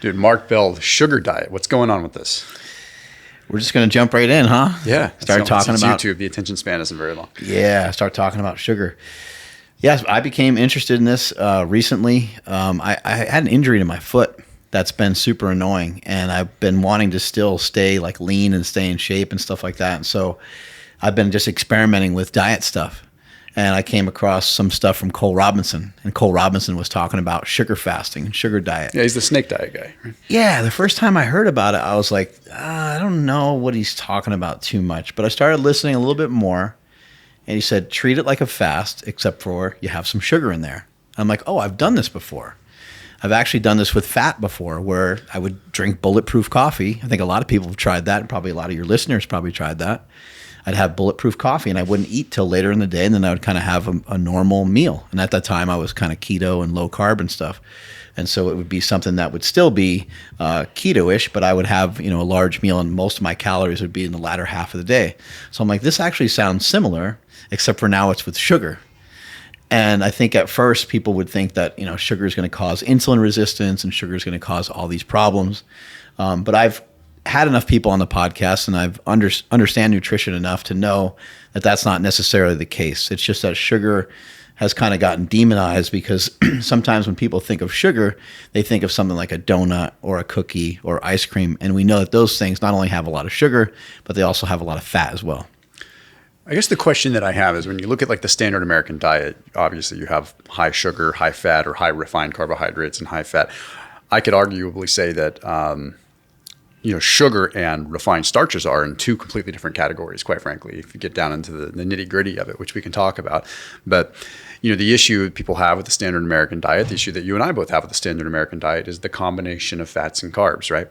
Dude, Mark Bell, the sugar diet. What's going on with this? We're just going to jump right in, huh? Yeah. Start talking about YouTube. The attention span isn't very long. Yeah, start talking about sugar. Yes, I became interested in this recently. I had an injury to my foot that's been super annoying, and I've been wanting to still stay like lean and stay in shape and stuff like that. And so I've been just experimenting with diet stuff. And I came across some stuff from Cole Robinson, and Cole Robinson was talking about sugar fasting and sugar diet. Yeah, he's the snake diet guy. Right? Yeah, the first time I heard about it, I was like, I don't know what he's talking about too much. But I started listening a little bit more, and he said, treat it like a fast, except for you have some sugar in there. I'm like, oh, I've done this before. I've actually done this with fat before, where I would drink bulletproof coffee. I think a lot of people have tried that, and probably a lot of your listeners probably tried that. I'd have bulletproof coffee, and I wouldn't eat till later in the day, and then I would kind of have a normal meal. And at that time, I was kind of keto and low carb and stuff. And so it would be something that would still be keto-ish, but I would have, a large meal, and most of my calories would be in the latter half of the day. So I'm like, this actually sounds similar, except for now it's with sugar. And I think at first people would think that, sugar is going to cause insulin resistance and sugar is going to cause all these problems. But I've had enough people on the podcast, and I've understand nutrition enough to know that that's not necessarily the case. It's just that sugar has kind of gotten demonized, because sometimes when people think of sugar, they think of something like a donut or a cookie or ice cream. And we know that those things not only have a lot of sugar, but they also have a lot of fat as well. I guess the question that I have is, when you look at like the standard American diet, obviously you have high sugar, high fat, or high refined carbohydrates and high fat. I could arguably say that sugar and refined starches are in two completely different categories, quite frankly, if you get down into the nitty gritty of it, which we can talk about. But, the issue people have with the standard American diet, the issue that you and I both have with the standard American diet, is the combination of fats and carbs, right?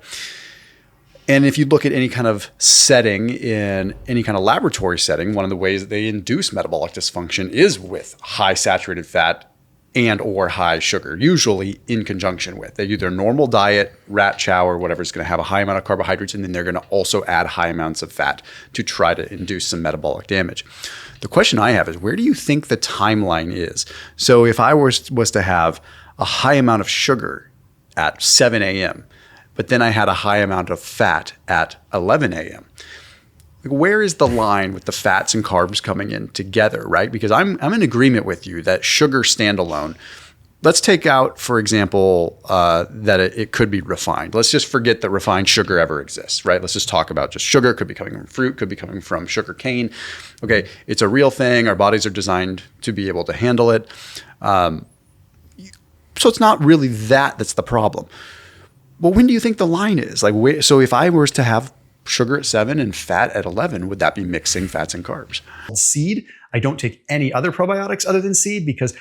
And if you look at any kind of setting, in any kind of laboratory setting, one of the ways that they induce metabolic dysfunction is with high saturated fat and or high sugar, usually in conjunction with. They do their normal diet, rat chow or whatever, is going to have a high amount of carbohydrates, and then they're going to also add high amounts of fat to try to induce some metabolic damage. The question I have is, where do you think the timeline is? So if I was to have a high amount of sugar at 7 a.m., but then I had a high amount of fat at 11 a.m., where is the line with the fats and carbs coming in together, right? Because I'm in agreement with you that sugar standalone, let's take out, for example, that it could be refined. Let's just forget that refined sugar ever exists, right? Let's just talk about just sugar. Could be coming from fruit, could be coming from sugar cane. Okay, it's a real thing. Our bodies are designed to be able to handle it. So it's not really that's the problem. But when do you think the line is? So if I was to have sugar at 7 and fat at 11, would that be mixing fats and carbs? Seed, I don't take any other probiotics other than seed, because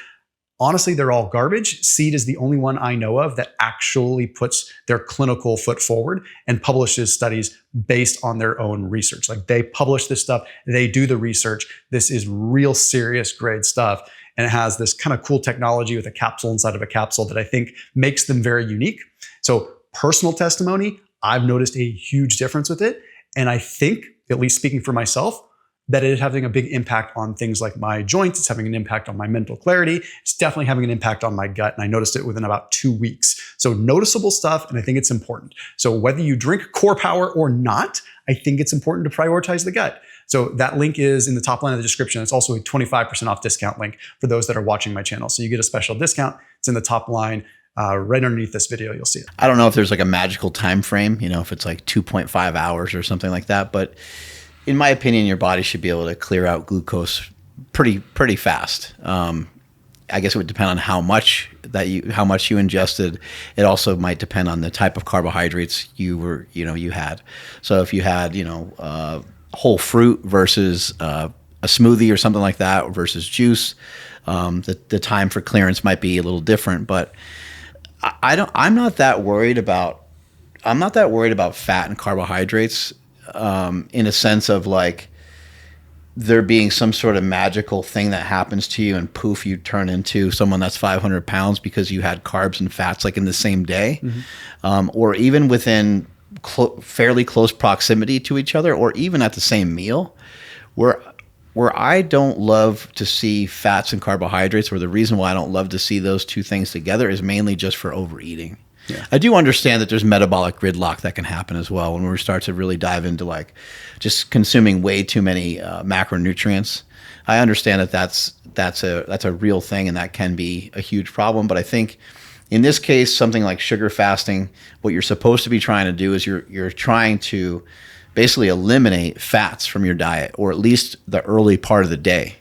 honestly, they're all garbage. Seed is the only one I know of that actually puts their clinical foot forward and publishes studies based on their own research. Like, they publish this stuff, they do the research. This is real serious grade stuff. And it has this kind of cool technology with a capsule inside of a capsule that I think makes them very unique. So personal testimony, I've noticed a huge difference with it. And I think, at least speaking for myself, that it is having a big impact on things like my joints. It's having an impact on my mental clarity. It's definitely having an impact on my gut. And I noticed it within about 2 weeks. So noticeable stuff, and I think it's important. So whether you drink Core Power or not, I think it's important to prioritize the gut. So that link is in the top line of the description. It's also a 25% off discount link for those that are watching my channel. So you get a special discount. It's in the top line. Right underneath this video, you'll see it. I don't know if there's like a magical time frame, if it's like 2.5 hours or something like that. But in my opinion, your body should be able to clear out glucose pretty fast. I guess it would depend on how much you ingested. It also might depend on the type of carbohydrates you had. So if you had whole fruit versus a smoothie or something like that versus juice, the time for clearance might be a little different. But I'm not that worried about fat and carbohydrates in a sense of like there being some sort of magical thing that happens to you and poof, you turn into someone that's 500 pounds because you had carbs and fats like in the same day, or even within fairly close proximity to each other, or even at the same meal, where I don't love to see fats and carbohydrates, or the reason why I don't love to see those two things together is mainly just for overeating. I do understand that there's metabolic gridlock that can happen as well when we start to really dive into like just consuming way too many macronutrients. I understand that that's a real thing, and that can be a huge problem. But I think in this case, something like sugar fasting, what you're supposed to be trying to do is you're trying to basically eliminate fats from your diet, or at least the early part of the day.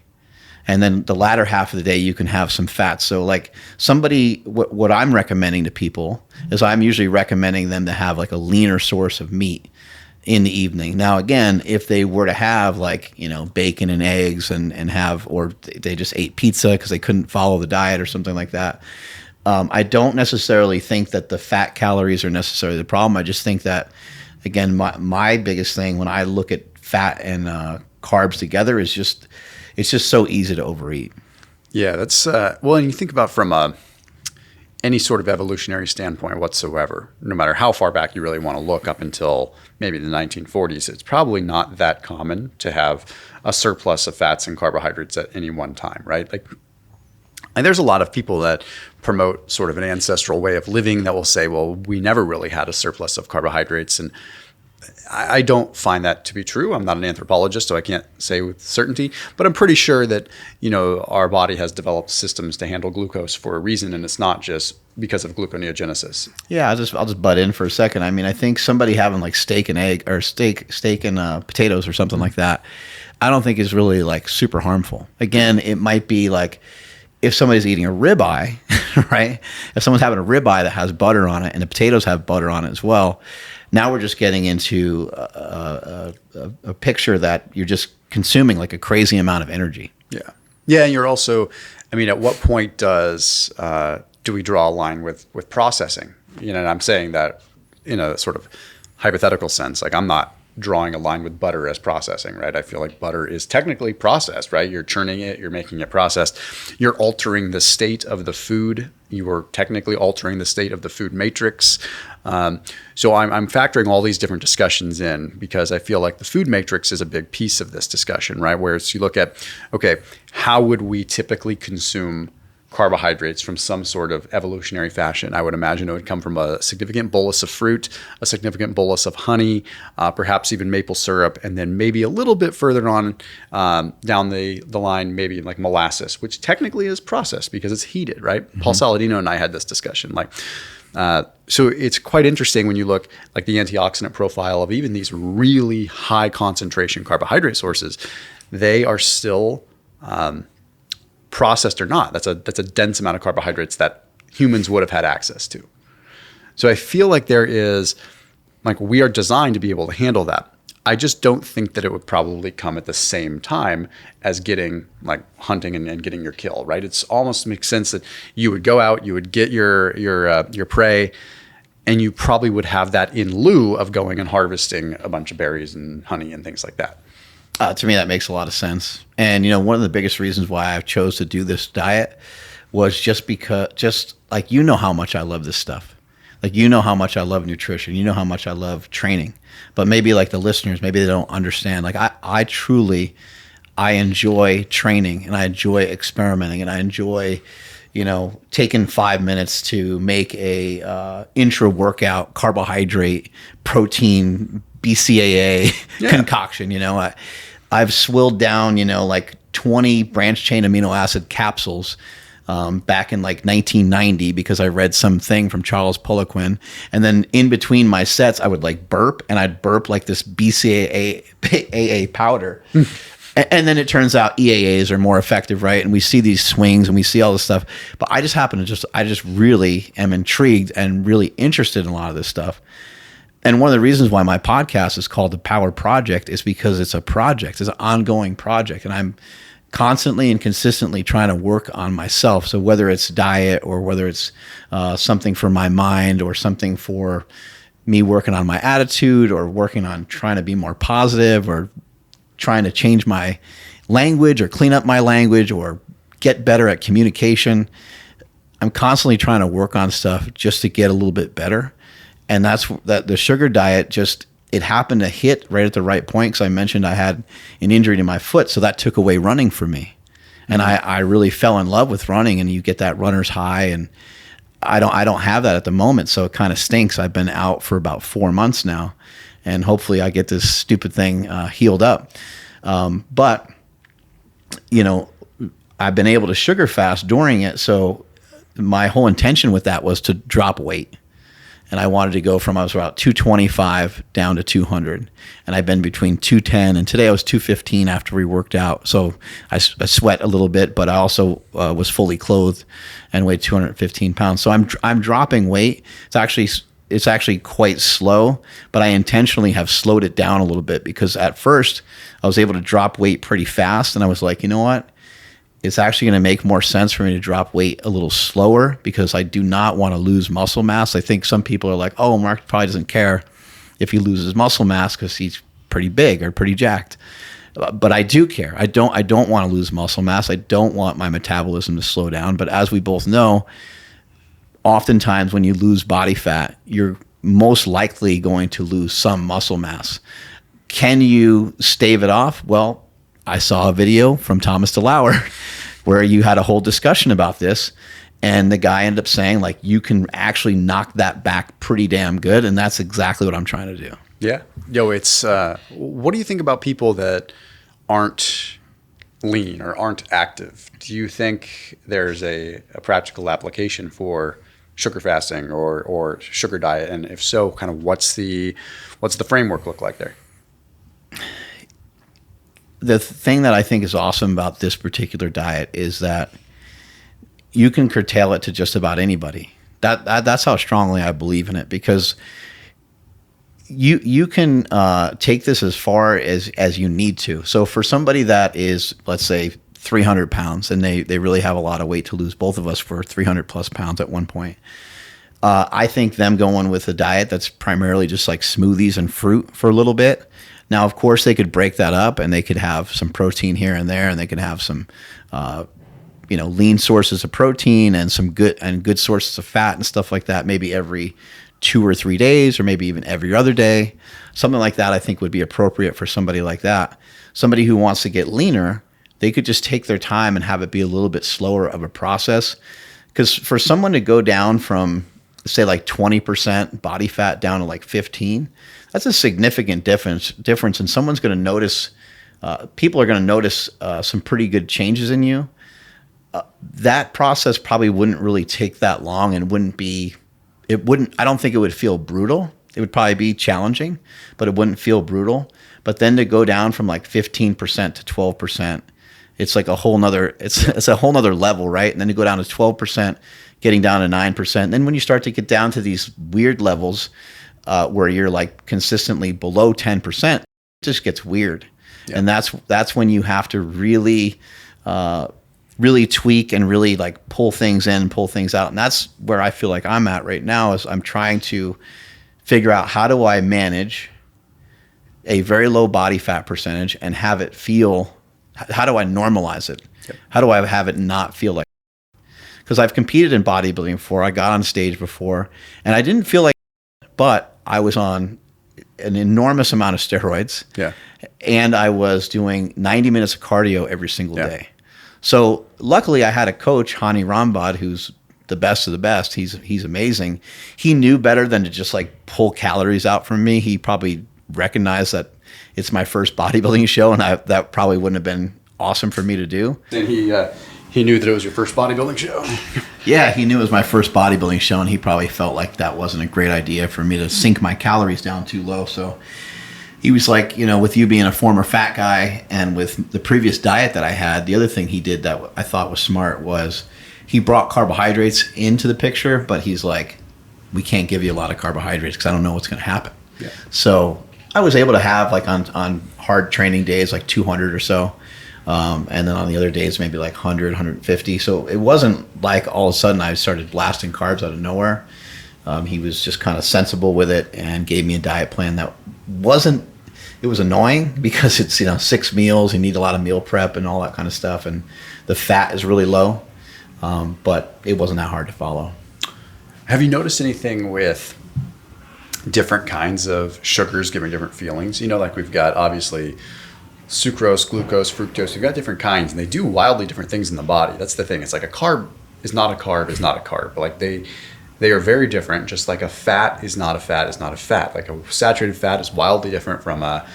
And then the latter half of the day, you can have some fats. So like what I'm recommending to people is I'm usually recommending them to have like a leaner source of meat in the evening. Now, again, if they were to have like, bacon and eggs and have, or they just ate pizza because they couldn't follow the diet or something like that, I don't necessarily think that the fat calories are necessarily the problem. I just think that, again, my biggest thing when I look at fat and carbs together is it's just so easy to overeat. Yeah, that's well, and you think about from any sort of evolutionary standpoint whatsoever, no matter how far back you really want to look, up until maybe the 1940s, it's probably not that common to have a surplus of fats and carbohydrates at any one time, right? And there's a lot of people that promote sort of an ancestral way of living that will say, well, we never really had a surplus of carbohydrates. And I don't find that to be true. I'm not an anthropologist, so I can't say with certainty, but I'm pretty sure that, our body has developed systems to handle glucose for a reason, and it's not just because of gluconeogenesis. Yeah, I'll just butt in for a second. I mean, I think somebody having like steak and egg, or steak and potatoes or something like that, I don't think is really like super harmful. Again, it might be like if somebody's eating a ribeye, right? If someone's having a ribeye that has butter on it and the potatoes have butter on it as well, now we're just getting into a picture that you're just consuming like a crazy amount of energy. Yeah. Yeah, and you're also, at what point do we draw a line with processing? And I'm saying that in a sort of hypothetical sense. Like, I'm not drawing a line with butter as processing, right? I feel like butter is technically processed, right? You're churning it, you're making it processed. You're altering the state of the food. You are technically altering the state of the food matrix. So I'm factoring all these different discussions in because I feel like the food matrix is a big piece of this discussion, right? Whereas you look at, okay, how would we typically consume carbohydrates from some sort of evolutionary fashion? I would imagine it would come from a significant bolus of fruit, a significant bolus of honey, perhaps even maple syrup, and then maybe a little bit further on down the line, maybe like molasses, which technically is processed because it's heated, right? Mm-hmm. Paul Saladino and I had this discussion. So it's quite interesting when you look like the antioxidant profile of even these really high concentration carbohydrate sources. They are still processed or not. That's a dense amount of carbohydrates that humans would have had access to. So I feel like we are designed to be able to handle that. I just don't think that it would probably come at the same time as getting like hunting and getting your kill, right? It's almost makes sense that you would go out, you would get your prey, and you probably would have that in lieu of going and harvesting a bunch of berries and honey and things like that. To me, that makes a lot of sense. And, one of the biggest reasons why I chose to do this diet was just like, how much I love this stuff. Like, how much I love nutrition. How much I love training. But maybe like the listeners, maybe they don't understand. Like I truly enjoy training, and I enjoy experimenting, and I enjoy, taking 5 minutes to make a intra workout carbohydrate protein BCAA concoction. I've swilled down, like 20 branch chain amino acid capsules back in like 1990 because I read something from Charles Poliquin. And then in between my sets, I would like burp, and I'd burp like this BCAA powder. And then it turns out EAAs are more effective, right? And we see these swings and we see all this stuff. But I just really am intrigued and really interested in a lot of this stuff. And one of the reasons why my podcast is called The Power Project is because it's a project. It's an ongoing project. And I'm constantly and consistently trying to work on myself. So whether it's diet or whether it's something for my mind or something for me working on my attitude or working on trying to be more positive or trying to change my language or clean up my language or get better at communication, I'm constantly trying to work on stuff just to get a little bit better. And that's that the sugar diet it happened to hit right at the right point because I mentioned I had an injury to my foot, so that took away running for me. And I really fell in love with running, and you get that runner's high. And I don't have that at the moment, so it kind of stinks. I've been out for about 4 months now, and hopefully I get this stupid thing healed up. But you know, I've been able to sugar fast during it, so my whole intention with that was to drop weight. And I wanted to go from, I was about 225 down to 200. And I've been between 210, and today I was 215 after we worked out. So I sweat a little bit, but I also was fully clothed and weighed 215 pounds. So I'm dropping weight. It's actually quite slow, but I intentionally have slowed it down a little bit, because at first I was able to drop weight pretty fast. And I was like, you know what? It's actually going to make more sense for me to drop weight a little slower, because I do not want to lose muscle mass. I think some people are like, oh, Mark probably doesn't care if he loses muscle mass because he's pretty big or pretty jacked. But I do care. I don't want to lose muscle mass. I don't want my metabolism to slow down. But as we both know, oftentimes when you lose body fat, you're most likely going to lose some muscle mass. Can you stave it off? Well, I saw a video from Thomas DeLauer where you had a whole discussion about this, and the guy ended up saying, like, you can actually knock that back pretty damn good, and that's exactly what I'm trying to do. Yeah. It's what do you think about people that aren't lean or aren't active? Do you think there's a practical application for sugar fasting or sugar diet? And if so, kind of what's the framework look like there? The thing that I think is awesome about this particular diet is that you can curtail it to just about anybody. That's how strongly I believe in it, because you can take this as far as you need to. So for somebody that is, let's say, 300 pounds, and they really have a lot of weight to lose, both of us were 300 plus pounds at one point. I think them going with a diet that's primarily just like smoothies and fruit for a little bit. Now, of course, they could break that up, and they could have some protein here and there, and they could have some, lean sources of protein and some good sources of fat and stuff like that. Maybe every 2 or 3 days, or maybe even every other day, something like that. I think would be appropriate for somebody like that. Somebody who wants to get leaner, they could just take their time and have it be a little bit slower of a process. Because for someone to go down from, say, like 20% body fat down to like 15, that's a significant difference, and someone's going to notice. People are going to notice some pretty good changes in you. That process probably wouldn't really take that long, and I don't think it would feel brutal. It would probably be challenging, but it wouldn't feel brutal. But then to go down from like 15% to 12%, it's like a whole nother level, right? And then to go down to 12%, getting down to 9%. And then when you start to get down to these weird levels where you're like consistently below 10%, it just gets weird. Yeah. And that's when you have to really tweak and really like pull things in and pull things out. And that's where I feel like I'm at right now, is I'm trying to figure out, how do I manage a very low body fat percentage and have it feel, how do I normalize it? Yep. How do I have it not feel like, because I've competed in bodybuilding before, I got on stage before, and I didn't feel like, but I was on an enormous amount of steroids. Yeah. And I was doing 90 minutes of cardio every single day. So luckily I had a coach, Hani Rambad, who's the best of the best. He's amazing. He knew better than to just like pull calories out from me. He probably recognized that it's my first bodybuilding show, and that probably wouldn't have been awesome for me to do. And he knew that it was your first bodybuilding show. Yeah, he knew it was my first bodybuilding show, and he probably felt like that wasn't a great idea for me to sink my calories down too low. So he was like, with you being a former fat guy and with the previous diet that I had, the other thing he did that I thought was smart was he brought carbohydrates into the picture, but he's like, we can't give you a lot of carbohydrates because I don't know what's going to happen. Yeah. So I was able to have, like, on hard training days, like 200 or so. And then on the other days, maybe like 100, 150. So it wasn't like all of a sudden I started blasting carbs out of nowhere. He was just kind of sensible with it and gave me a diet plan that it was annoying because it's, 6 meals, you need a lot of meal prep and all that kind of stuff. And the fat is really low, but it wasn't that hard to follow. Have you noticed anything with different kinds of sugars giving different feelings? Like we've got obviously sucrose, glucose, fructose. We've got different kinds, and they do wildly different things in the body. That's the thing. It's like a carb is not a carb is not a carb. Like They are very different, just like a fat is not a fat is not a fat. Like a saturated fat is wildly different from a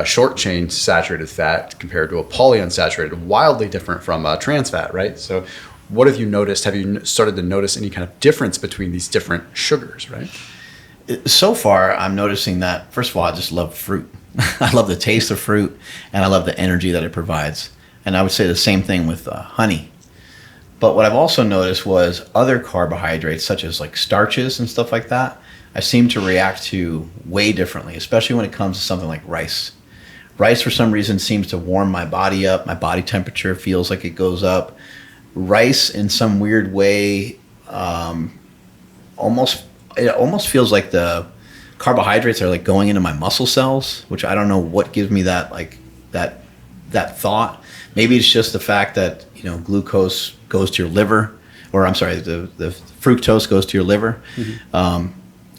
short chain saturated fat compared to a polyunsaturated, wildly different from a trans fat, right? So what have you noticed? Have you started to notice any kind of difference between these different sugars, right? So far, I'm noticing that, first of all, I just love fruit. I love the taste of fruit, and I love the energy that it provides. And I would say the same thing with honey. But what I've also noticed was other carbohydrates, such as like starches and stuff like that, I seem to react to way differently, especially when it comes to something like rice. Rice, for some reason, seems to warm my body up. My body temperature feels like it goes up. Rice, in some weird way, almost feels like the carbohydrates are like going into my muscle cells, which I don't know what gives me that thought. Maybe it's just the fact that glucose goes to your liver, or I'm sorry, the fructose goes to your liver, and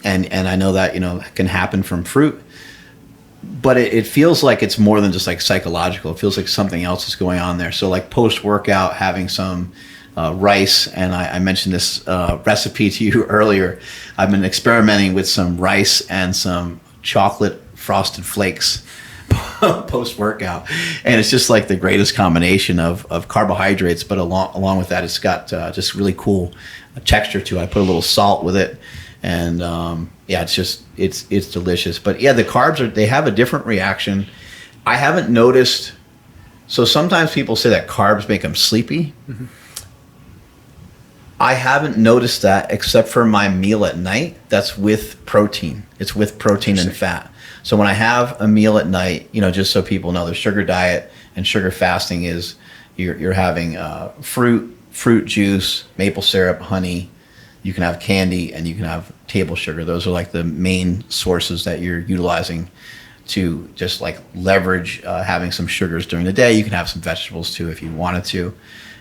I know that can happen from fruit. But it feels like it's more than just like psychological. It feels like something else is going on there. So like post-workout, having some rice, and I mentioned this recipe to you earlier. I've been experimenting with some rice and some chocolate frosted flakes post-workout. And it's just like the greatest combination of carbohydrates, but along with that, it's got just really cool texture to it. I put a little salt with it. And it's delicious. But yeah, the carbs they have a different reaction. I haven't noticed. So sometimes people say that carbs make them sleepy. Mm-hmm. I haven't noticed that except for my meal at night. That's with protein. It's with protein and fat. So when I have a meal at night, just so people know, the sugar diet and sugar fasting is you're having fruit juice, maple syrup, honey. You can have candy, and you can have table sugar. Those are like the main sources that you're utilizing to just like leverage having some sugars during the day. You can have some vegetables too if you wanted to.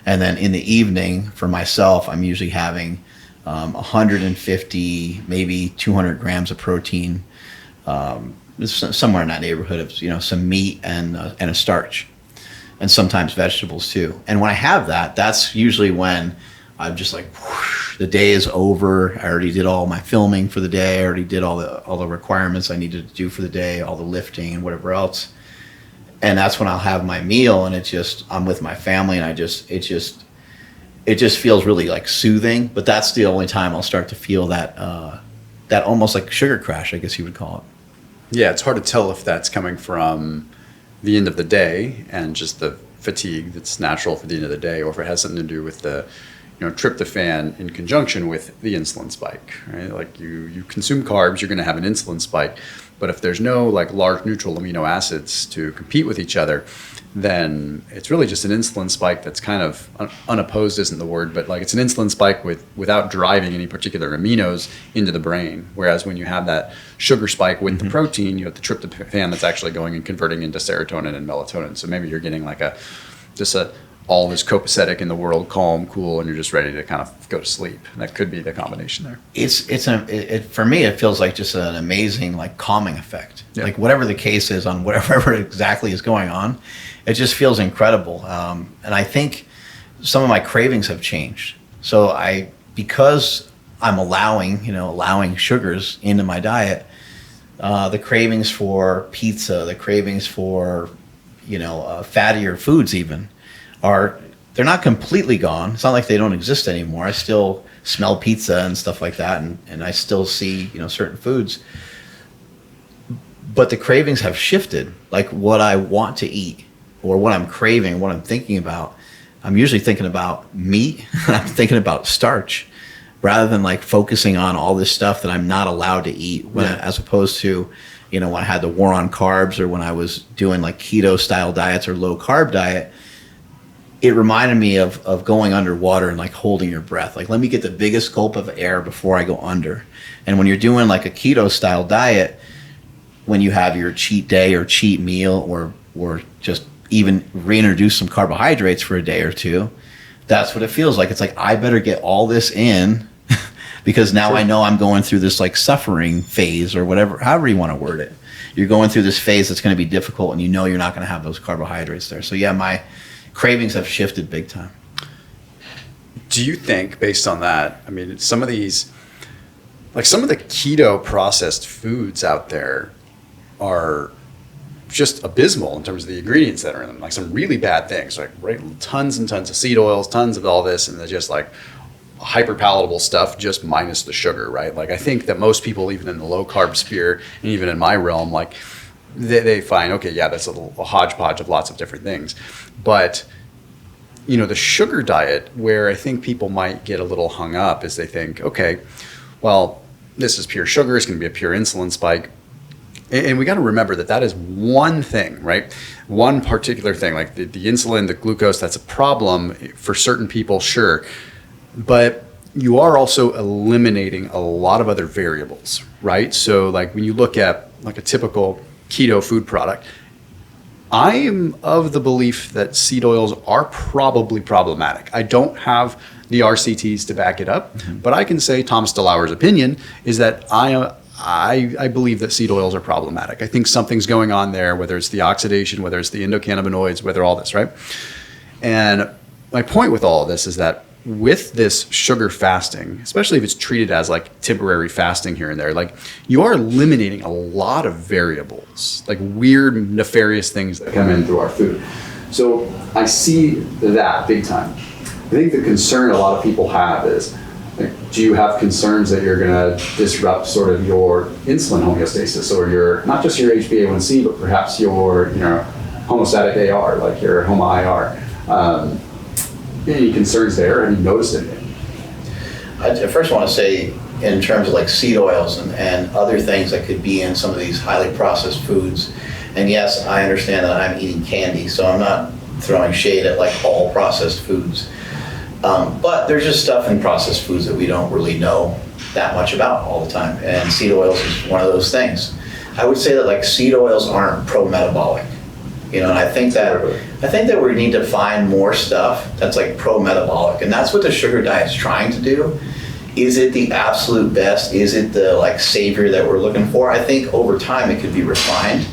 And then in the evening, for myself, I'm usually having 150, maybe 200 grams of protein, somewhere in that neighborhood of some meat and a starch, and sometimes vegetables too. And when I have that, that's usually when I'm just like, whoosh, the day is over. I already did all my filming for the day. I already did all the requirements I needed to do for the day, all the lifting and whatever else. And that's when I'll have my meal, and I'm with my family, and it just feels really like soothing. But that's the only time I'll start to feel that almost like sugar crash, I guess you would call it. Yeah, it's hard to tell if that's coming from the end of the day and just the fatigue that's natural for the end of the day, or if it has something to do with the tryptophan in conjunction with the insulin spike, right? Like you consume carbs, you're going to have an insulin spike. But if there's no like large neutral amino acids to compete with each other, then it's really just an insulin spike that's kind of unopposed isn't the word, but like it's an insulin spike without driving any particular aminos into the brain. Whereas when you have that sugar spike with the protein, you have the tryptophan that's actually going and converting into serotonin and melatonin. So maybe you're getting like all this copacetic in the world, calm, cool, and you're just ready to kind of go to sleep. And that could be the combination there. For me, it feels like just an amazing like calming effect. Yeah. Like whatever the case is on whatever exactly is going on, it just feels incredible. And I think some of my cravings have changed. So because I'm allowing sugars into my diet, the cravings for pizza, the cravings for fattier foods even, they're not completely gone. It's not like they don't exist anymore. I still smell pizza and stuff like that, and I still see certain foods. But the cravings have shifted. Like what I want to eat, or what I'm craving, what I'm thinking about. I'm usually thinking about meat. I'm thinking about starch, rather than like focusing on all this stuff that I'm not allowed to eat. As opposed to when I had the war on carbs, or when I was doing like keto style diets or low carb diet. It reminded me of going underwater and like holding your breath. Like, let me get the biggest gulp of air before I go under. And when you're doing like a keto style diet, when you have your cheat day or cheat meal, or just even reintroduce some carbohydrates for a day or two, that's what it feels like. It's like, I better get all this in because now I know I'm going through this like suffering phase, or whatever, however you want to word it. You're going through this phase that's going to be difficult, and you're not going to have those carbohydrates there. So yeah, my cravings have shifted big time. Do you think, based on that, I mean, some of the keto processed foods out there are just abysmal in terms of the ingredients that are in them, like some really bad things, like tons and tons of seed oils, tons of all this, and they're just like hyper palatable stuff, just minus the sugar, right? Like I think that most people, even in the low carb sphere, and even in my realm, like they find, okay, yeah, that's a hodgepodge of lots of different things. But the sugar diet, where I think people might get a little hung up, is they think, okay, well, this is pure sugar, it's going to be a pure insulin spike. And we got to remember that is one thing, right? One particular thing, like the insulin, the glucose, that's a problem for certain people, sure. But you are also eliminating a lot of other variables, right? So like when you look at like a typical keto food product, I am of the belief that seed oils are probably problematic. I don't have the RCTs to back it up, but I can say Thomas DeLauer's opinion is that I believe that seed oils are problematic. I think something's going on there, whether it's the oxidation, whether it's the endocannabinoids, whether all this, right? And my point with all of this is that with this sugar fasting, especially if it's treated as like temporary fasting here and there, like you are eliminating a lot of variables, like weird, nefarious things that come in through our food. So I see that big time. I think the concern a lot of people have is, like, do you have concerns that you're going to disrupt sort of your insulin homeostasis, or your, not just your HbA1c, but perhaps your, homeostatic AR, like your HOMA-IR. Any concerns there? Have you noticed anything? I first want to say, in terms of like seed oils and other things that could be in some of these highly processed foods, and yes, I understand that I'm eating candy, so I'm not throwing shade at like all processed foods. But there's just stuff in processed foods that we don't really know that much about all the time, and seed oils is one of those things. I would say that like seed oils aren't pro-metabolic, and I think that we need to find more stuff that's like pro-metabolic, and that's what the sugar diet's trying to do. Is it the absolute best? Is it the like savior that we're looking for? I think over time it could be refined,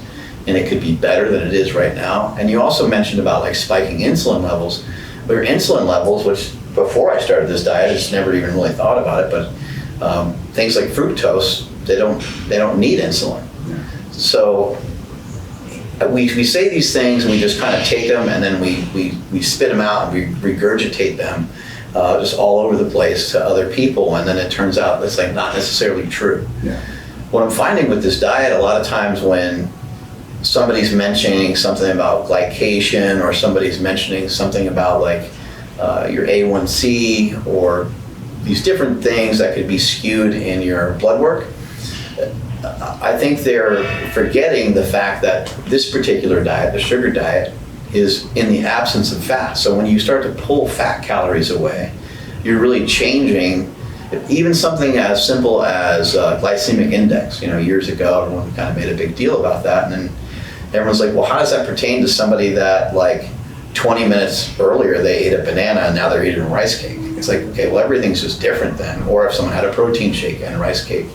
and it could be better than it is right now. And you also mentioned about like spiking insulin levels. Their insulin levels, which before I started this diet, I just never even really thought about it, but things like fructose, they don't need insulin. Yeah. So we say these things and we just kind of take them and then we spit them out and we regurgitate them just all over the place to other people, and then it turns out it's like not necessarily true. Yeah. What I'm finding with this diet, a lot of times when somebody's mentioning something about glycation, or somebody's mentioning something about like your A1C, or these different things that could be skewed in your blood work, I think they're forgetting the fact that this particular diet, the sugar diet, is in the absence of fat. So when you start to pull fat calories away, you're really changing even something as simple as glycemic index. Years ago, everyone kind of made a big deal about that, and then everyone's like, well, how does that pertain to somebody that like 20 minutes earlier they ate a banana and now they're eating a rice cake? It's like, okay, well, everything's just different then. Or if someone had a protein shake and a rice cake,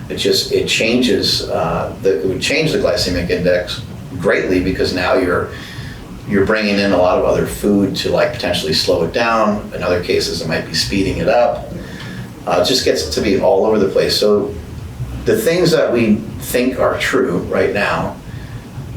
it changes, it would change the glycemic index greatly, because now you're bringing in a lot of other food to like potentially slow it down. In other cases, it might be speeding it up. It just gets to be all over the place. So the things that we think are true right now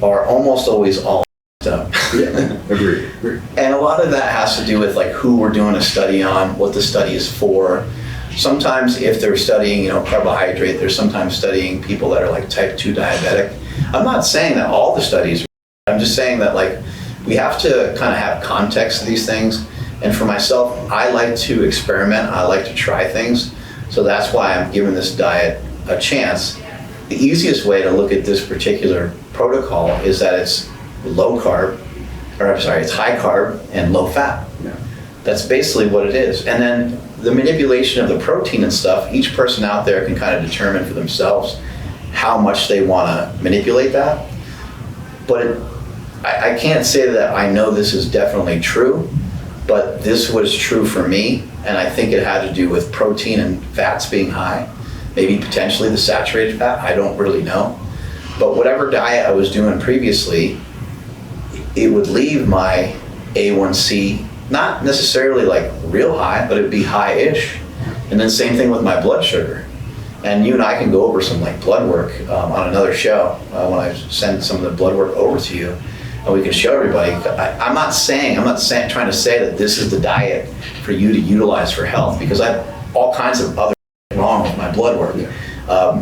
are almost always all up. Yeah, agreed. And a lot of that has to do with like who we're doing a study on, what the study is for. Sometimes if they're studying, carbohydrate, they're sometimes studying people that are like type 2 diabetic. I'm not saying that all the studies, I'm just saying that like we have to kind of have context to these things. And for myself, I like to experiment, I like to try things. So that's why I'm giving this diet a chance. The easiest way to look at this particular protocol is that it's it's high carb and low fat. Yeah. That's basically what it is. And then the manipulation of the protein and stuff, each person out there can kind of determine for themselves how much they want to manipulate that. But I can't say that I know this is definitely true, but this was true for me, and I think it had to do with protein and fats being high, maybe potentially the saturated fat, I don't really know. But whatever diet I was doing previously, it would leave my A1C not necessarily like real high, but it'd be high-ish. And then same thing with my blood sugar. And you and I can go over some like blood work on another show when I send some of the blood work over to you, and we can show everybody. I'm not trying to say that this is the diet for you to utilize for health, because I have all kinds of other wrong with my blood work.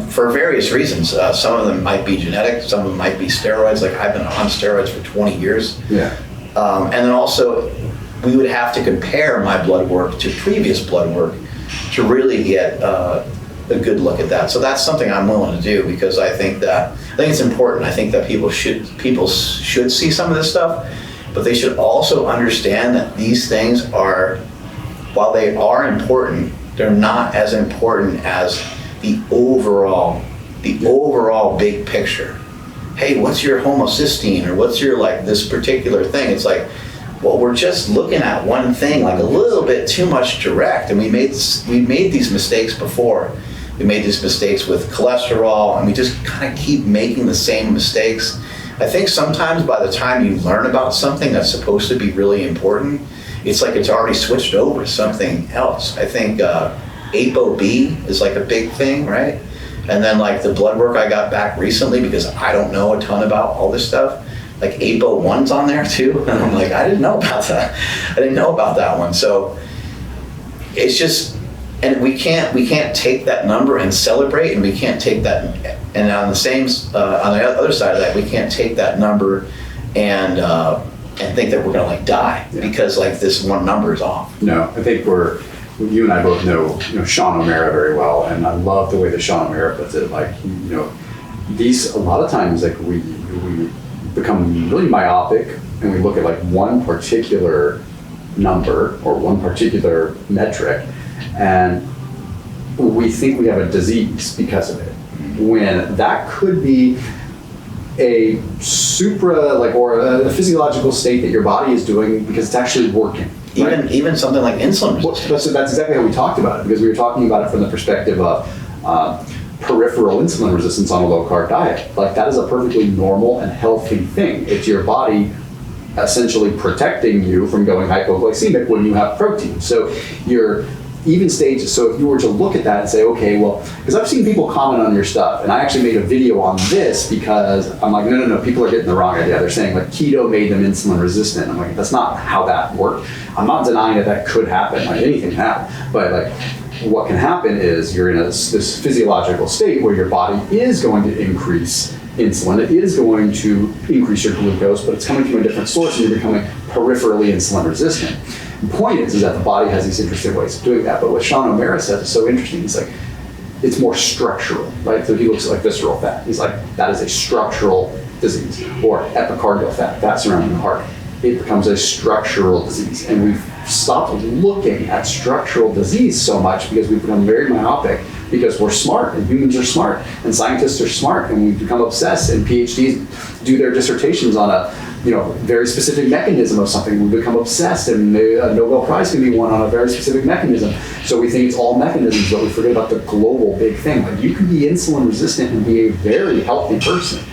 For various reasons. Some of them might be genetic, some of them might be steroids. Like I've been on steroids for 20 years. And then also, we would have to compare my blood work to previous blood work to really get a good look at that. So that's something I'm willing to do, because I think it's important. I think that people should see some of this stuff, but they should also understand that these things are, while they are important, they're not as important as the overall big picture. Hey, what's your homocysteine, or what's your like this particular thing? It's like, well, we're just looking at one thing like a little bit too much direct, and we made these mistakes before. We made these mistakes with cholesterol, and we just kind of keep making the same mistakes. I think sometimes by the time you learn about something that's supposed to be really important, it's like it's already switched over to something else. I think ApoB is like a big thing, right? And then like the blood work I got back recently, because I don't know a ton about all this stuff, like APO1's on there too. And I'm like, I didn't know about that. I didn't know about that one. So it's just, and we can't take that number and celebrate, and we can't take that, and on the other side of that, we can't take that number and think that we're gonna like die because like this one number is off. No, I think you and I both know Sean O'Mara very well, and I love the way that Sean O'Mara puts it. Like, these, a lot of times, like we become really myopic, and we look at like one particular number or one particular metric, and we think we have a disease because of it, when that could be a or a physiological state that your body is doing because it's actually working. Right? Even something like insulin resistance. That's exactly how we talked about it, because we were talking about it from the perspective of peripheral insulin resistance on a low-carb diet. Like, that is a perfectly normal and healthy thing. It's your body essentially protecting you from going hypoglycemic when you have protein. So you're even stages. So if you were to look at that and say, okay, well, because I've seen people comment on your stuff, and I actually made a video on this because I'm like, no, people are getting the wrong idea. They're saying like keto made them insulin resistant. I'm like, that's not how that worked. I'm not denying that could happen, like anything can happen, but like what can happen is you're in this physiological state where your body is going to increase insulin. It is going to increase your glucose, but it's coming from a different source, and you're becoming peripherally insulin resistant. The point is that the body has these interesting ways of doing that. But what Sean O'Mara said is so interesting. He's like, it's more structural, right? So he looks at like visceral fat. He's like, that is a structural disease. Or epicardial fat surrounding the heart. It becomes a structural disease. And we've stopped looking at structural disease so much because we've become very myopic, because we're smart, and humans are smart, and scientists are smart, and we've become obsessed, and PhDs do their dissertations on a very specific mechanism of something. We become obsessed, and a Nobel Prize can be won on a very specific mechanism. So we think it's all mechanisms, but we forget about the global big thing. Like, you can be insulin resistant and be a very healthy person.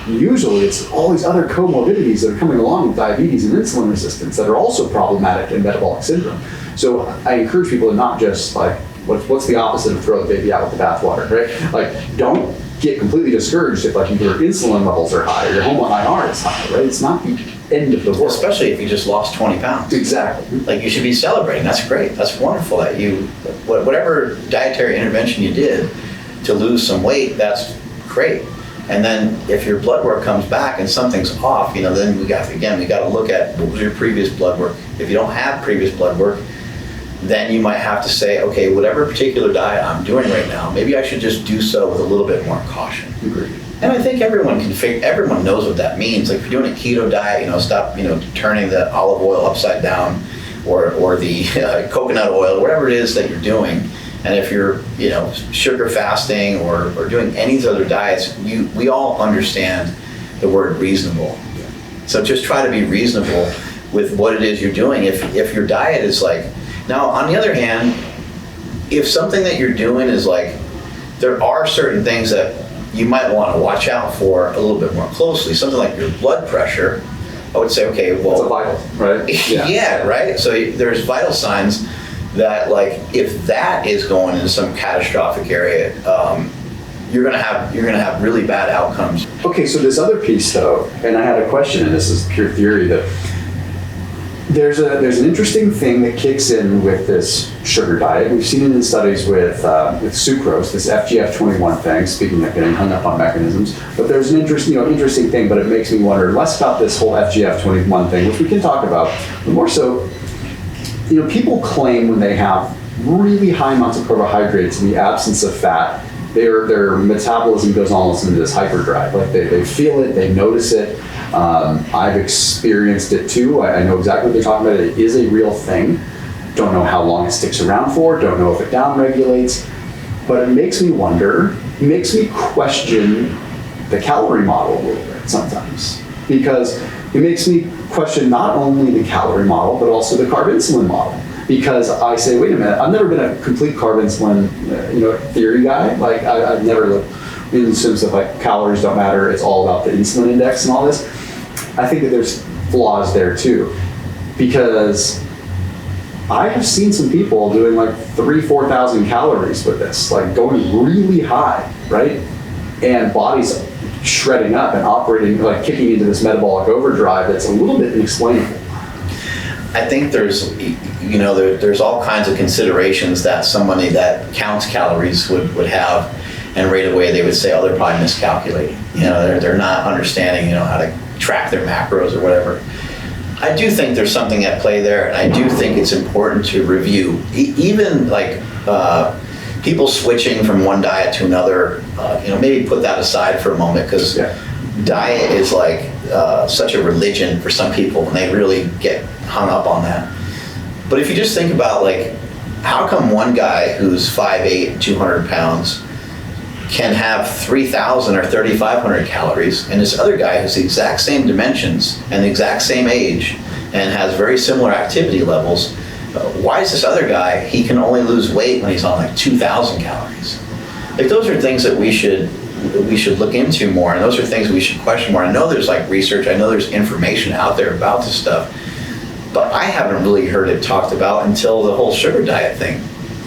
Usually it's all these other comorbidities that are coming along with diabetes and insulin resistance that are also problematic in metabolic syndrome. So I encourage people to not just like, what's the opposite of throw the baby out with the bathwater, right? Like, don't get completely discouraged if like your insulin levels are high or your HOMA-IR is high, right? It's not the end of the world. Especially if you just lost 20 pounds. Exactly. Like, you should be celebrating. That's great. That's wonderful that you, whatever dietary intervention you did to lose some weight, that's great. And then if your blood work comes back and something's off, then we got to look at what was your previous blood work. If you don't have previous blood work, then you might have to say, okay, whatever particular diet I'm doing right now, maybe I should just do so with a little bit more caution. Agreed. And I think everyone knows what that means. Like, if you're doing a keto diet, stop, turning the olive oil upside down, or the coconut oil, whatever it is that you're doing. And if you're, sugar fasting or doing any of these other diets, we all understand the word reasonable. So just try to be reasonable with what it is you're doing. If your diet is like, now on the other hand, if something that you're doing is like, there are certain things that you might want to watch out for a little bit more closely. Something like your blood pressure. I would say, okay, well, It's a vital, right? yeah, right. So there's vital signs that, like, if that is going into some catastrophic area, you're gonna have really bad outcomes. Okay, so this other piece though, and I had a question, and this is pure theory, that there's an interesting thing that kicks in with this sugar diet. We've seen it in studies with sucrose, this FGF21 thing. Speaking of getting hung up on mechanisms, but there's an interesting thing. But it makes me wonder less about this whole FGF21 thing, which we can talk about, but more so, people claim when they have really high amounts of carbohydrates in the absence of fat, their metabolism goes almost into this hyperdrive. Like they feel it, they notice it. I've experienced it too. I know exactly what they're talking about. It is a real thing. Don't know how long it sticks around for. Don't know if it downregulates. But it makes me wonder, makes me question the calorie model a little bit sometimes. Because it makes me question not only the calorie model, but also the carb insulin model. Because I say, wait a minute, I've never been a complete carb insulin, theory guy. Like I've never looked in the sense of like calories don't matter. It's all about the insulin index and all this. I think that there's flaws there too, because I have seen some people doing like 4,000 calories with this, like going really high, right? And bodies shredding up and operating, like kicking into this metabolic overdrive that's a little bit inexplainable. I think there's all kinds of considerations that somebody that counts calories would have, and right away they would say, oh, they're probably miscalculating. They're not understanding, how to track their macros or whatever. I do think there's something at play there, and I do think it's important to review. Even like people switching from one diet to another, maybe put that aside for a moment, because diet is like such a religion for some people, and they really get hung up on that. But if you just think about, like, how come one guy who's 5'8", 200 pounds can have 3,000 or 3,500 calories, and this other guy who's the exact same dimensions and the exact same age and has very similar activity levels, why is this other guy, he can only lose weight when he's on like 2,000 calories? Like, those are things that we should look into more, and those are things we should question more. I know there's like research, I know there's information out there about this stuff, but I haven't really heard it talked about until the whole sugar diet thing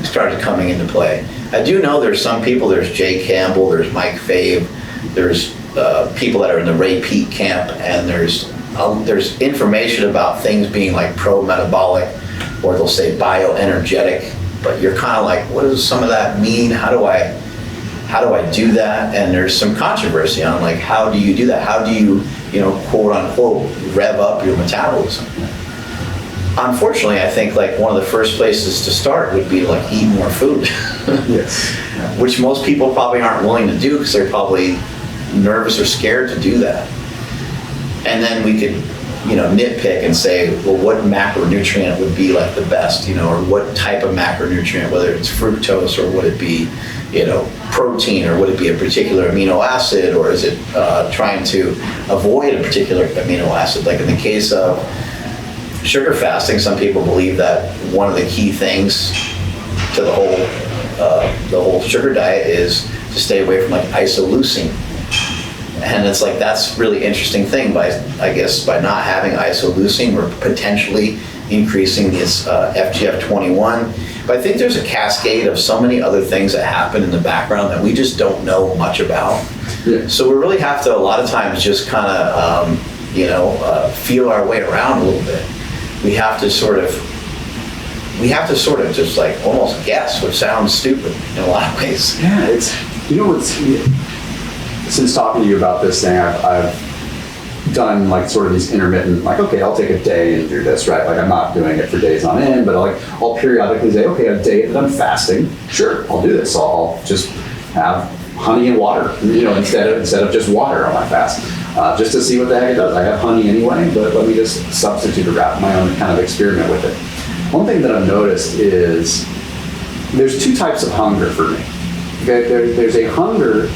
started coming into play. I do know there's some people, there's Jay Campbell, there's Mike Fave, there's people that are in the Ray Peat camp, and there's information about things being like pro-metabolic, or they'll say bioenergetic, but you're kind of like, what does some of that mean? How do I do that? And there's some controversy on, like, how do you do that? How do you, quote unquote, rev up your metabolism? Unfortunately, I think like one of the first places to start would be like eat more food. Yes. Which most people probably aren't willing to do because they're probably nervous or scared to do that. And then we could, nitpick and say, well, what macronutrient would be like the best, or what type of macronutrient, whether it's fructose, or would it be, protein, or would it be a particular amino acid, or is it trying to avoid a particular amino acid? Like in the case of sugar fasting, some people believe that one of the key things to the whole sugar diet is to stay away from like isoleucine. And it's like, that's really interesting thing. By not having isoleucine, we're potentially increasing this FGF21. But I think there's a cascade of so many other things that happen in the background that we just don't know much about. Yeah. So we really have to, a lot of times, just kind of feel our way around a little bit. We have to sort of just like almost guess, which sounds stupid in a lot of ways. Yeah, it's, since talking to you about this thing, I've done like sort of these intermittent, like, okay, I'll take a day and do this, right? Like, I'm not doing it for days on end, but I'll periodically say, okay, a day that I'm fasting, sure, I'll do this. I'll just have honey and water, instead of just water on my fast, just to see what the heck it does. I have honey anyway, but let me just substitute a wrap, my own kind of experiment with it. One thing that I've noticed is there's two types of hunger for me. Okay, there's a hunger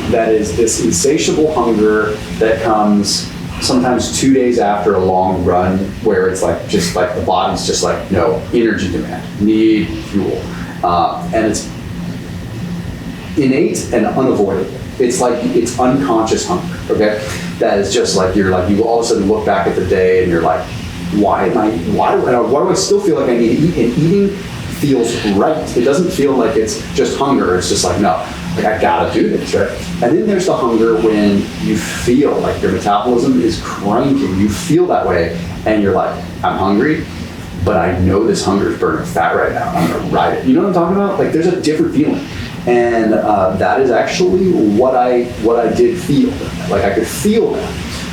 that is this insatiable hunger that comes sometimes 2 days after a long run, where it's like, just like the body's just like, no, energy demand, need fuel. And innate and unavoidable. It's like, it's unconscious hunger, okay? That is just like, you all of a sudden look back at the day and you're like, why do I still feel like I need to eat? And eating feels right. It doesn't feel like it's just hunger. It's just like, no, like I gotta do this, right? And then there's the hunger when you feel like your metabolism is cranking. You feel that way and you're like, I'm hungry, but I know this hunger is burning fat right now. I'm gonna ride it. You know what I'm talking about? Like there's a different feeling. And that is actually what I did feel. Like I could feel that.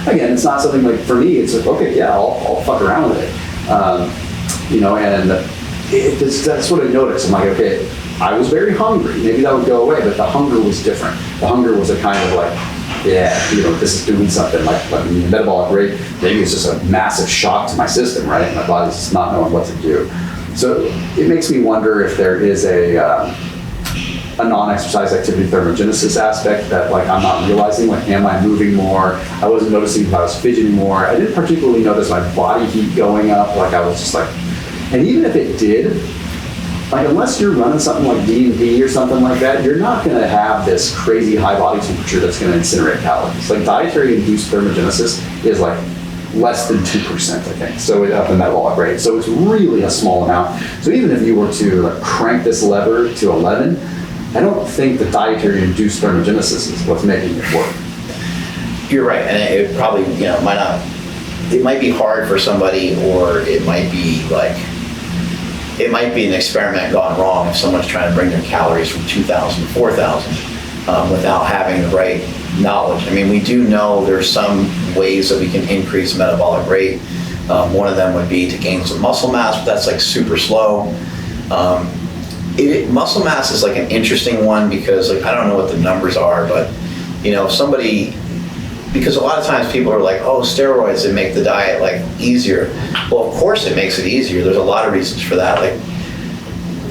Again, it's not something like, for me, it's like, okay, yeah, I'll fuck around with it. And that's what I noticed. I'm like, okay, I was very hungry. Maybe that would go away, but the hunger was different. The hunger was a kind of like, yeah, this is doing something. Like metabolic rate, maybe it's just a massive shock to my system, right? My body's just not knowing what to do. So it makes me wonder if there is a non-exercise activity thermogenesis aspect that like I'm not realizing. Like, am I moving more? I wasn't noticing if I was fidgeting more. I didn't particularly notice my body heat going up. Like I was just like, and even if it did, like unless you're running something like D&D or something like that, you're not going to have this crazy high body temperature that's going to incinerate calories. Like dietary induced thermogenesis is like less than 2%, I think. So up in metabolic rate. So it's really a small amount. So even if you were to like crank this lever to 11, I don't think the dietary induced thermogenesis is what's making it work. You're right, and it probably, it might be hard for somebody, or it might be an experiment gone wrong if someone's trying to bring their calories from 2,000 to 4,000 without having the right knowledge. I mean, we do know there's some ways that we can increase metabolic rate. One of them would be to gain some muscle mass, but that's like super slow. Muscle mass is like an interesting one because like I don't know what the numbers are, but because a lot of times people are like, oh, steroids, they make the diet like easier. Well, of course it makes it easier. There's a lot of reasons for that. Like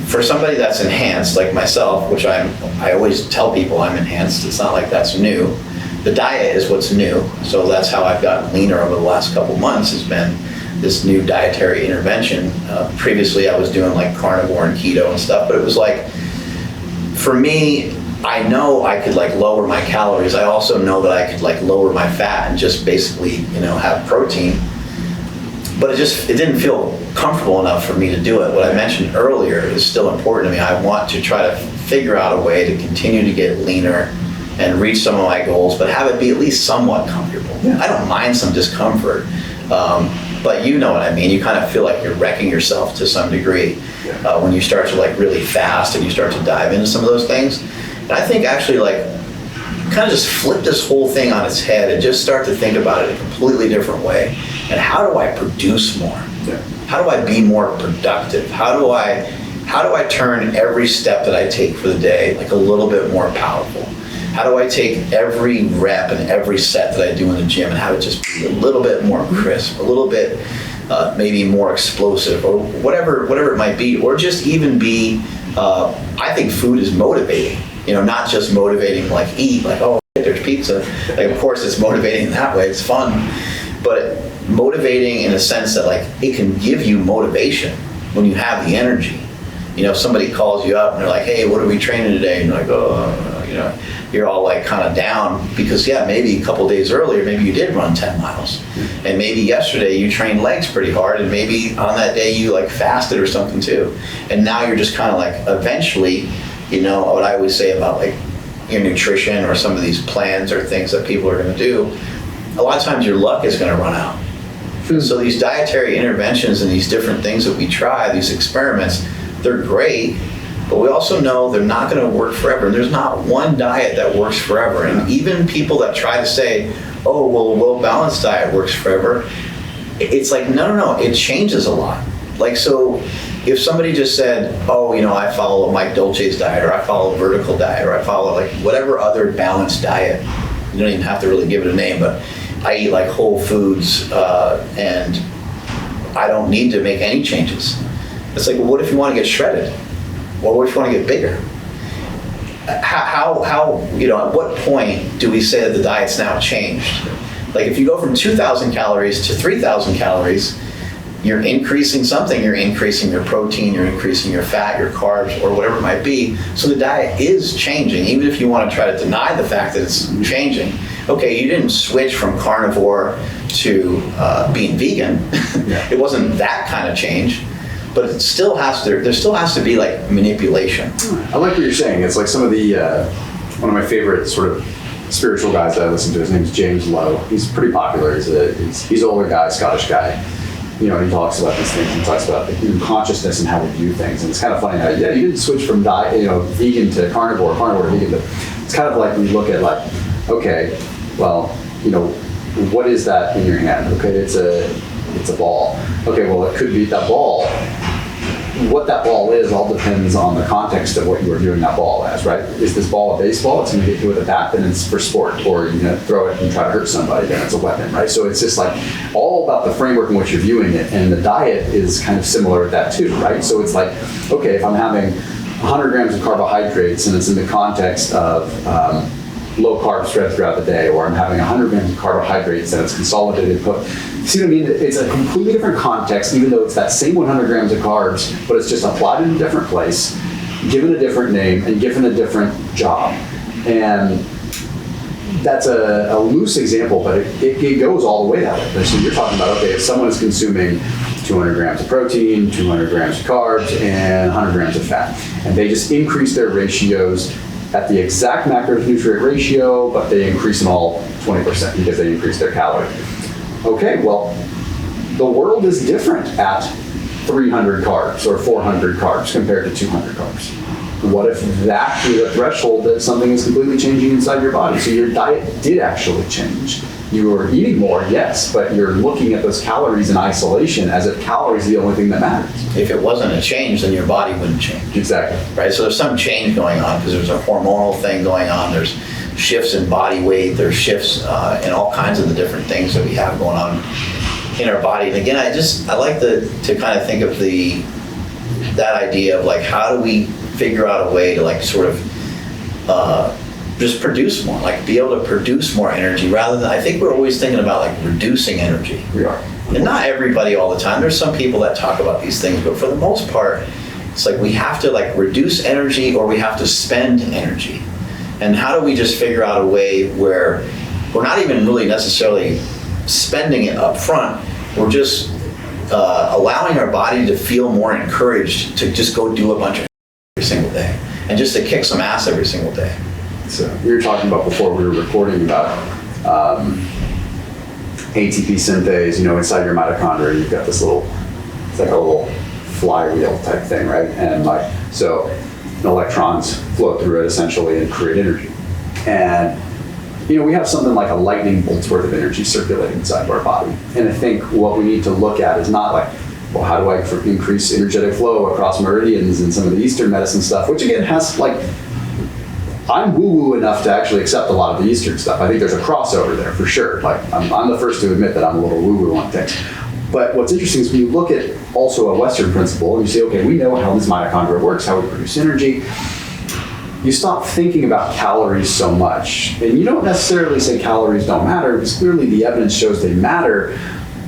for somebody that's enhanced, like myself, which I always tell people I'm enhanced. It's not like that's new. The diet is what's new. So that's how I've gotten leaner over the last couple months, has been this new dietary intervention. Previously I was doing like carnivore and keto and stuff, but it was like, for me, I know I could like lower my calories. I also know that I could like lower my fat and just basically, have protein. But it didn't feel comfortable enough for me to do it. What I mentioned earlier is still important to me. I want to try to figure out a way to continue to get leaner and reach some of my goals, but have it be at least somewhat comfortable. Yeah. I don't mind some discomfort. But you know what I mean. You kind of feel like you're wrecking yourself to some degree when you start to like really fast and you start to dive into some of those things. And I think actually like kind of just flip this whole thing on its head and just start to think about it a completely different way. And how do I produce more? Yeah. How do I be more productive? How do I turn every step that I take for the day like a little bit more powerful? How do I take every rep and every set that I do in the gym and have it just be a little bit more crisp, a little bit maybe more explosive, or whatever it might be, or just even be, I think food is motivating, not just motivating like eat, like, oh, there's pizza. Like, of course it's motivating that way, it's fun, but motivating in a sense that like it can give you motivation when you have the energy. If somebody calls you up and they're like, hey, what are we training today? And you're like, oh, you're all like kind of down because maybe a couple days earlier, maybe you did run 10 miles. And maybe yesterday you trained legs pretty hard, and maybe on that day you like fasted or something too. And now you're just kind of like eventually, what I always say about like your nutrition or some of these plans or things that people are going to do, a lot of times your luck is going to run out. So these dietary interventions and these different things that we try, these experiments, they're great, but we also know they're not going to work forever. There's not one diet that works forever. And even people that try to say, oh, well, a well-balanced diet works forever, it's like, no, it changes a lot. Like, so if somebody just said, oh, I follow Mike Dolce's diet, or I follow a vertical diet, or I follow like whatever other balanced diet, you don't even have to really give it a name, but I eat like whole foods and I don't need to make any changes. It's like, well, what if you want to get shredded? Well, what if you want to get bigger? How at what point do we say that the diet's now changed? Like if you go from 2,000 calories to 3,000 calories, you're increasing something. You're increasing your protein, you're increasing your fat, your carbs, or whatever it might be. So the diet is changing, even if you want to try to deny the fact that it's changing. Okay, you didn't switch from carnivore to being vegan. It wasn't that kind of change, but it still has to. There still has to be like manipulation. I like what you're saying. It's like some of the one of my favorite sort of spiritual guys that I listen to. His name's James Lowe. He's pretty popular. He's an older guy, Scottish guy. You know, he talks about these things. He talks about the human consciousness and how we view things. And it's kind of funny how, yeah, you didn't switch from vegan to carnivore to vegan. But it's kind of like we look at like, okay, well, you know, what is that in your hand? Okay, it's a ball. Okay, well, it could be that ball. What that ball is all depends on the context of what you are doing that ball as, right? Is this ball a baseball? It's going to get you with a bat, then it's for sport. Or you're going to throw it and try to hurt somebody, then it's a weapon, right? So it's just like all about the framework in which you're viewing it. And the diet is kind of similar to that too, right? So it's like, okay, if I'm having 100 grams of carbohydrates and it's in the context of low carb spread throughout the day, or I'm having 100 grams of carbohydrates and it's consolidated. See what I mean? It's a completely different context, even though it's that same 100 grams of carbs, but it's just applied in a different place, given a different name, and given a different job. And that's a loose example, but it goes all the way that way. So you're talking about, okay, if someone is consuming 200 grams of protein, 200 grams of carbs, and 100 grams of fat, and they just increase their ratios at the exact macronutrient ratio, but they increase them all 20% because they increase their calories. Okay, well, the world is different at 300 carbs or 400 carbs compared to 200 carbs. What if that is a threshold that something is completely changing inside your body? So your diet did actually change. You are eating more, yes, but you're looking at those calories in isolation as if calories are the only thing that matters. If it wasn't a change, then your body wouldn't change. Exactly. Right, so there's some change going on because there's a hormonal thing going on. There's shifts in body weight. There's shifts in all kinds of the different things that we have going on in our body. And again, I like to kind of think of that idea of like, how do we figure out a way to like sort of just produce more, like be able to produce more energy rather than, I think we're always thinking about like reducing energy. We are. And not everybody all the time. There's some people that talk about these things, but for the most part, it's like we have to like reduce energy or we have to spend energy. And how do we just figure out a way where we're not even really necessarily spending it up front, we're just allowing our body to feel more encouraged to just go do a bunch of every single day and just to kick some ass every single day. So we were talking about before we were recording about ATP synthase, you know, inside your mitochondria, you've got this little, it's like a little flywheel type thing, right? And like, so electrons flow through it essentially and create energy. And, you know, we have something like a lightning bolt's worth of energy circulating inside of our body. And I think what we need to look at is not like, well, how do I increase energetic flow across meridians and some of the Eastern medicine stuff, which again has like, I'm woo-woo enough to actually accept a lot of the Eastern stuff. I think there's a crossover there for sure. Like I'm the first to admit that I'm a little woo-woo on things. But what's interesting is when you look at also a Western principle and you say, okay, we know how this mitochondria works, how we produce energy. You stop thinking about calories so much. And you don't necessarily say calories don't matter because clearly the evidence shows they matter.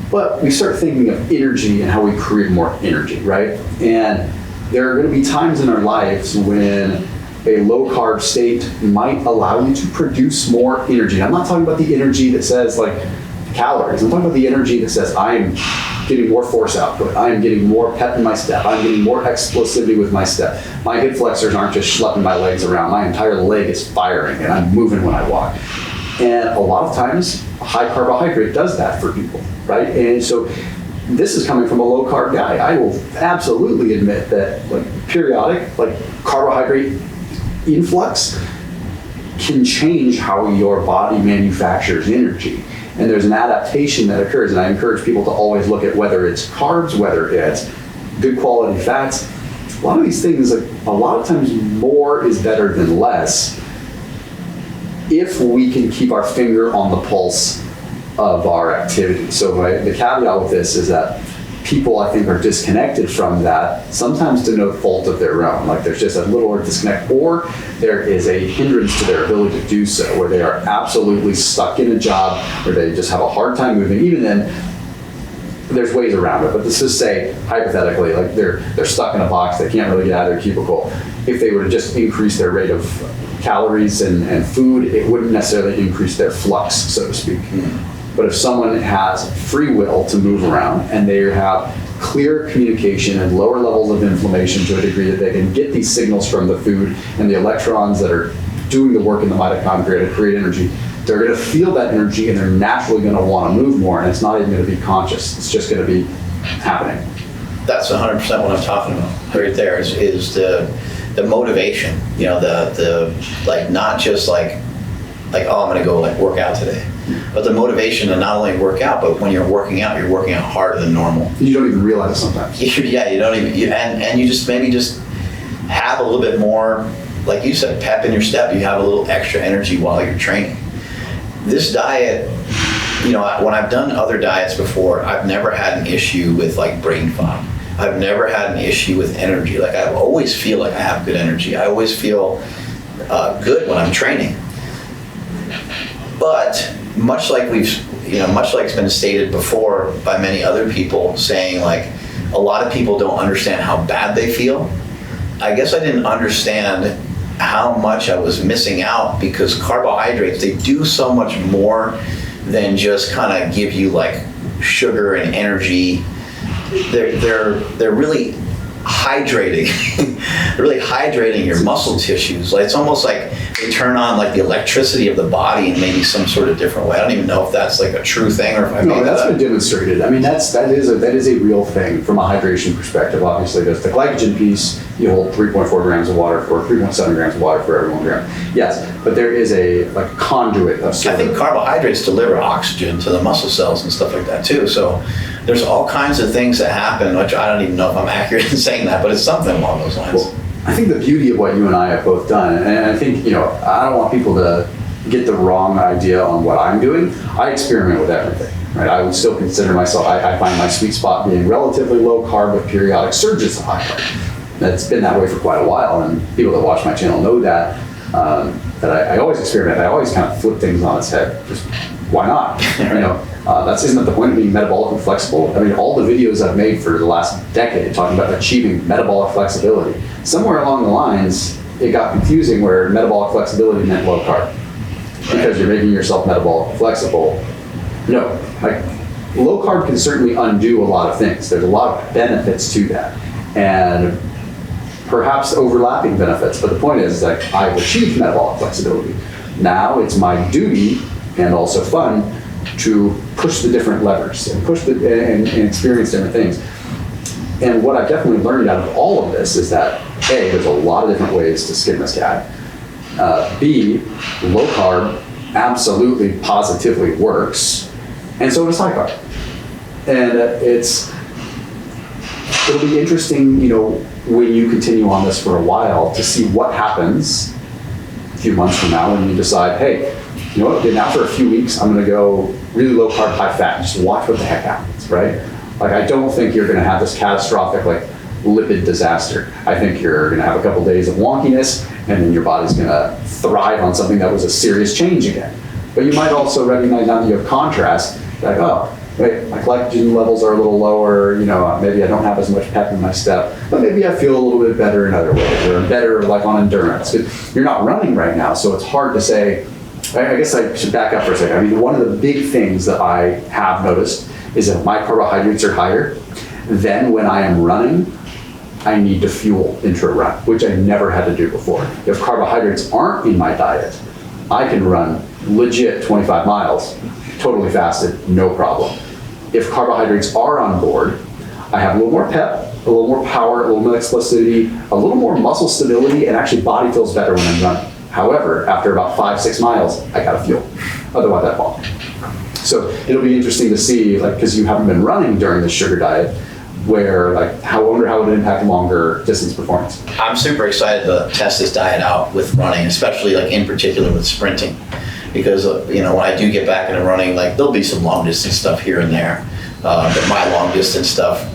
But we start thinking of energy and how we create more energy, right? And there are going to be times in our lives when a low-carb state might allow you to produce more energy. I'm not talking about the energy that says like calories. I'm talking about the energy that says I am getting more force output. I am getting more pep in my step. I'm getting more explosivity with my step. My hip flexors aren't just schlepping my legs around. My entire leg is firing and I'm moving when I walk. And a lot of times, high carbohydrate does that for people, right? And so this is coming from a low carb guy. I will absolutely admit that like periodic, like carbohydrate influx can change how your body manufactures energy. And there's an adaptation that occurs. And I encourage people to always look at whether it's carbs, whether it's good quality fats. A lot of these things, like, a lot of times more is better than less if we can keep our finger on the pulse of our activity. So the caveat with this is that people, I think, are disconnected from that, sometimes to no fault of their own. Like there's just a little disconnect, or there is a hindrance to their ability to do so, where they are absolutely stuck in a job where they just have a hard time moving. Even then, there's ways around it, but let's just say hypothetically, like they're stuck in a box, they can't really get out of their cubicle. If they were to just increase their rate of calories and food, it wouldn't necessarily increase their flux, so to speak. But if someone has free will to move around and they have clear communication and lower levels of inflammation to a degree that they can get these signals from the food and the electrons that are doing the work in the mitochondria to create energy, they're going to feel that energy and they're naturally going to want to move more, and it's not even going to be conscious. It's just going to be happening. That's 100% what I'm talking about right there is the motivation, you know, the like, not just like, oh, I'm going to go like work out today, but the motivation to not only work out, but when you're working out harder than normal. You don't even realize it sometimes. Yeah, you don't even, and you just maybe just have a little bit more, like you said, pep in your step. You have a little extra energy while you're training. This diet, you know, when I've done other diets before, I've never had an issue with like brain fog. I've never had an issue with energy. Like, I always feel like I have good energy. I always feel good when I'm training. But much like it's been stated before by many other people, saying like a lot of people don't understand how bad they feel. I guess I didn't understand how much I was missing out, because carbohydrates, they do so much more than just kind of give you like sugar and energy. They're really hydrating. They're really hydrating your muscle tissues. Like, it's almost like they turn on like the electricity of the body in maybe some sort of different way. I don't even know if that's like a true thing or if I made that up. That's been demonstrated. I mean, that is a real thing from a hydration perspective. Obviously, there's the glycogen piece. You hold 3.4 grams of water for 3.7 grams of water for every 1 gram. Yes, but there is a like conduit of sort I think carbohydrates deliver oxygen to the muscle cells and stuff like that too. So there's all kinds of things that happen, which I don't even know if I'm accurate in saying that, but it's something along those lines. Well, I think the beauty of what you and I have both done, and I think, you know, I don't want people to get the wrong idea on what I'm doing. I experiment with everything, right? I would still consider myself, I find my sweet spot being relatively low carb with periodic surges of high carb. That's been that way for quite a while, and people that watch my channel know that. That I always experiment. I always kind of flip things on its head. Just why not? You know, isn't that the point of being metabolic and flexible? I mean, all the videos I've made for the last decade talking about achieving metabolic flexibility. Somewhere along the lines, it got confusing where metabolic flexibility meant low carb, because you're making yourself metabolic flexible. No, like low carb can certainly undo a lot of things. There's a lot of benefits to that, and perhaps overlapping benefits, but the point is that I've achieved metabolic flexibility. Now it's my duty, and also fun, to push the different levers and and experience different things. And what I've definitely learned out of all of this is that A, there's a lot of different ways to skin this cat. B, low carb absolutely positively works, and so does high carb. And it'll be interesting, you know, when you continue on this for a while, to see what happens a few months from now when you decide, hey, you know what, now for a few weeks, I'm gonna go really low carb, high fat, just watch what the heck happens, right? Like, I don't think you're gonna have this catastrophic like lipid disaster. I think you're gonna have a couple days of wonkiness, and then your body's gonna thrive on something that was a serious change again. But you might also recognize, now that you have contrast, like, oh, wait, my glycogen levels are a little lower, you know, maybe I don't have as much pep in my step, but maybe I feel a little bit better in other ways, or better like on endurance. You're not running right now, so it's hard to say. I guess I should back up for a second. I mean, one of the big things that I have noticed is if my carbohydrates are higher, then when I am running, I need to fuel into a run, which I never had to do before. If carbohydrates aren't in my diet, I can run legit 25 miles, totally fasted, no problem. If carbohydrates are on board, I have a little more pep, a little more power, a little more explosivity, a little more muscle stability, and actually body feels better when I'm running. However, after about 5-6 miles, I gotta fuel. Otherwise I fall. So it'll be interesting to see, like, because you haven't been running during the sugar diet, where, like, I wonder how it would impact longer distance performance. I'm super excited to test this diet out with running, especially like in particular with sprinting, because you know, when I do get back into running, like, there'll be some long distance stuff here and there, but my long distance stuff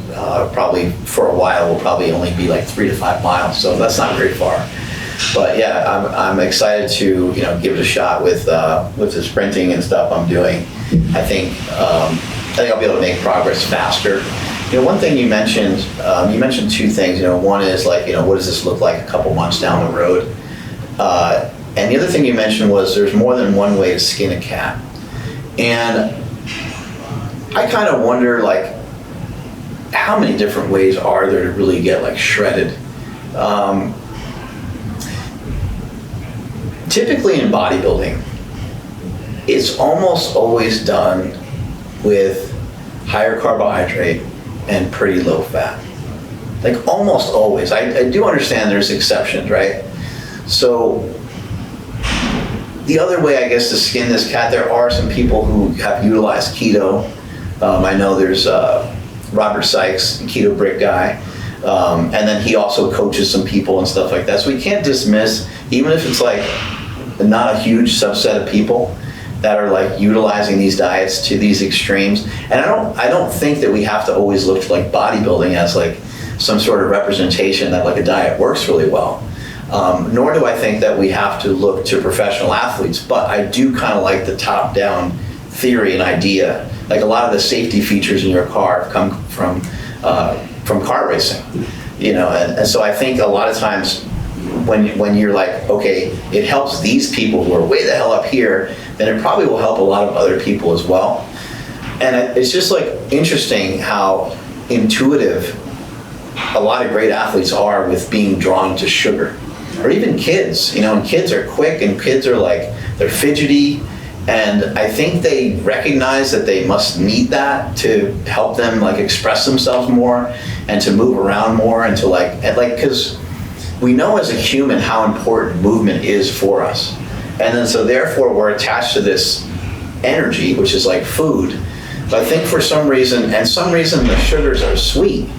probably for a while will probably only be like 3 to 5 miles, so that's not very far. But yeah, I'm excited to, you know, give it a shot with the sprinting and stuff I'm doing. I think think I'll be able to make progress faster. One thing you mentioned two things. One is like, what does this look like a couple months down the road? And the other thing you mentioned was there's more than one way to skin a cat. And I kind of wonder, like, how many different ways are there to really get like shredded? Typically in bodybuilding, it's almost always done with higher carbohydrate and pretty low fat. Like almost always. I do understand there's exceptions, right? So the other way, I guess, to skin this cat, there are some people who have utilized keto. I know there's Robert Sykes, keto brick guy. And then he also coaches some people and stuff like that. So we can't dismiss, even if it's like not a huge subset of people that are like utilizing these diets to these extremes. And I don't think that we have to always look to like bodybuilding as like some sort of representation that like a diet works really well. Nor do I think that we have to look to professional athletes, but I do kind of like the top-down theory and idea. Like a lot of the safety features in your car have come from kart racing, and so I think a lot of times when you're like, okay, it helps these people who are way the hell up here, then it probably will help a lot of other people as well. And it's just like interesting how intuitive a lot of great athletes are with being drawn to sugar, or even kids, and kids are quick and kids are like, they're fidgety. And I think they recognize that they must need that to help them like express themselves more and to move around more and to because we know as a human how important movement is for us. And then so therefore we're attached to this energy, which is like food. But I think for some reason the sugars are sweet.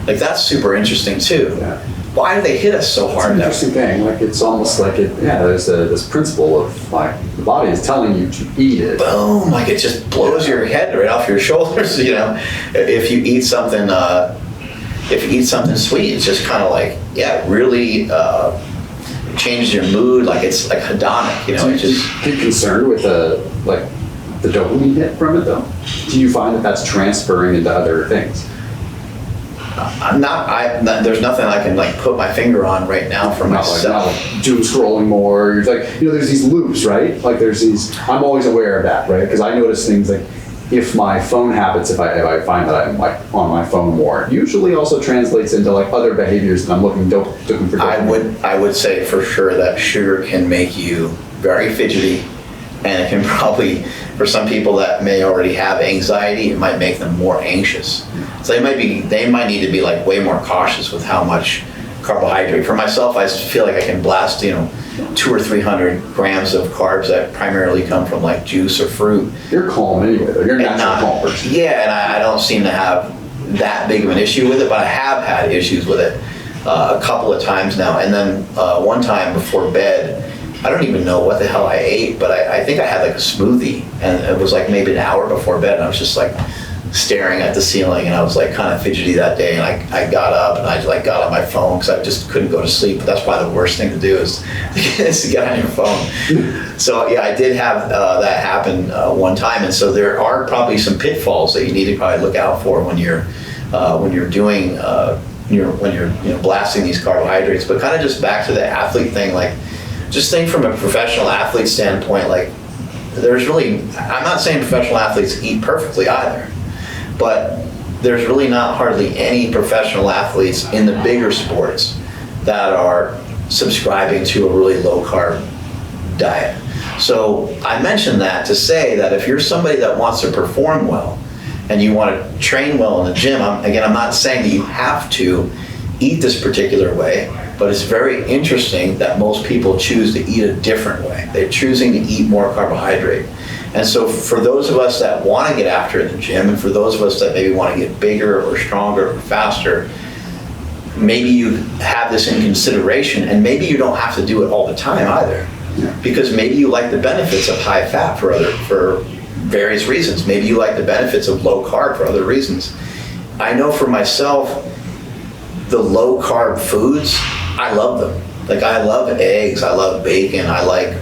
Like that's super interesting too. Yeah. Why do they hit us so hard? It's an interesting thing. Like it's almost like there's this principle of like the body is telling you to eat it. Boom! Like it just blows your head right off your shoulders. If you eat something, sweet, it's just kind of like really changes your mood. Like it's like hedonic. It's just. Are you concerned with the dopamine hit from it though? Do you find that that's transferring into other things? There's nothing I can like put my finger on right now for myself. Like doom scrolling more. You're like, there's these loops, right? Like there's these. I'm always aware of that, right? Because I notice things like if my phone habits, if I find that I'm like on my phone more, usually also translates into like other behaviors that I'm looking for. I would say for sure that sugar can make you very fidgety, and it can probably, for some people that may already have anxiety, it might make them more anxious. So they might need to be like way more cautious with how much carbohydrate. For myself, I feel like I can blast 200 or 300 grams of carbs that primarily come from like juice or fruit. You're calm anyway, though. You're a natural calm person. Yeah, and I don't seem to have that big of an issue with it, but I have had issues with it a couple of times now. And then one time before bed, I don't even know what the hell I ate, but I think I had like a smoothie, and it was like maybe an hour before bed, and I was just like staring at the ceiling, and I was like kind of fidgety that day, and I got up and I like got on my phone because I just couldn't go to sleep. But that's probably the worst thing to do is to get on your phone. So yeah, I did have that happen one time, and so there are probably some pitfalls that you need to probably look out for when you're doing when you're blasting these carbohydrates. But kind of just back to the athlete thing, like just think from a professional athlete standpoint, like I'm not saying professional athletes eat perfectly either, but there's really not hardly any professional athletes in the bigger sports that are subscribing to a really low carb diet. So I mentioned that to say that if you're somebody that wants to perform well and you want to train well in the gym, I'm not saying that you have to eat this particular way, but it's very interesting that most people choose to eat a different way. They're choosing to eat more carbohydrate. And so for those of us that want to get after it in the gym, and for those of us that maybe want to get bigger or stronger or faster, maybe you have this in consideration, and maybe you don't have to do it all the time either. Yeah. Because maybe you like the benefits of high fat for various reasons. Maybe you like the benefits of low carb for other reasons. I know for myself, the low carb foods, I love them. Like I love eggs, I love bacon, I like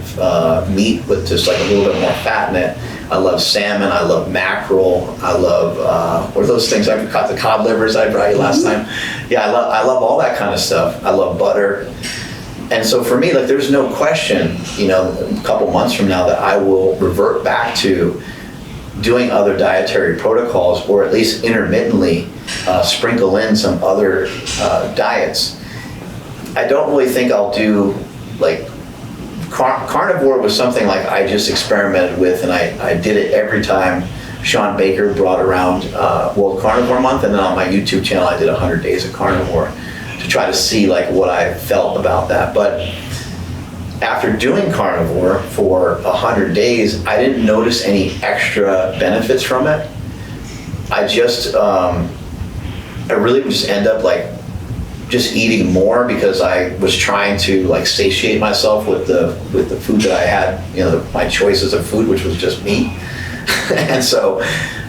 meat with just like a little bit more fat in it. I love salmon. I love mackerel. I love what are those things I caught, the cod livers I brought you last time. Yeah, I love all that kind of stuff. I love butter. And so for me, like, there's no question, a couple months from now that I will revert back to doing other dietary protocols, or at least intermittently sprinkle in some other diets. I don't really think I'll do, like, carnivore was something like I just experimented with, and I did it every time Sean Baker brought around World Carnivore Month, and then on my YouTube channel I did 100 days of carnivore to try to see like what I felt about that. But after doing carnivore for 100 days, I didn't notice any extra benefits from it. I just I really would just end up like just eating more because I was trying to like satiate myself with the food that I had, my choices of food, which was just meat. And so